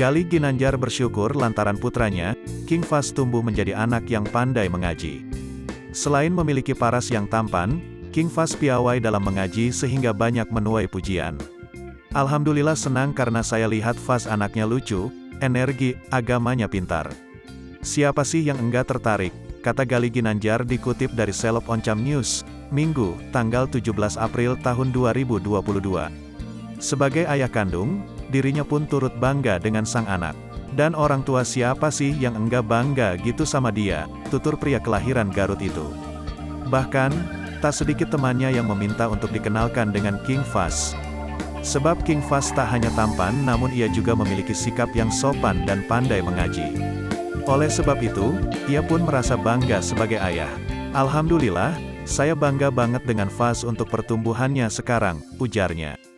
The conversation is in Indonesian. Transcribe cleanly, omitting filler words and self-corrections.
Galih Ginanjar bersyukur lantaran putranya, King Fast tumbuh menjadi anak yang pandai mengaji. Selain memiliki paras yang tampan, King Fast piawai dalam mengaji sehingga banyak menuai pujian. Alhamdulillah senang karena saya lihat Fast anaknya lucu, energi, agamanya pintar. Siapa sih yang enggak tertarik, kata Galih Ginanjar dikutip dari Seleb Oncam News, Minggu, tanggal 17 April tahun 2022. Sebagai ayah kandung, dirinya pun turut bangga dengan sang anak. Dan orang tua siapa sih yang enggak bangga gitu sama dia, tutur pria kelahiran Garut itu. Bahkan, tak sedikit temannya yang meminta untuk dikenalkan dengan King Fast. Sebab King Fast tak hanya tampan namun ia juga memiliki sikap yang sopan dan pandai mengaji. Oleh sebab itu, ia pun merasa bangga sebagai ayah. Alhamdulillah, saya bangga banget dengan Fast untuk pertumbuhannya sekarang, ujarnya.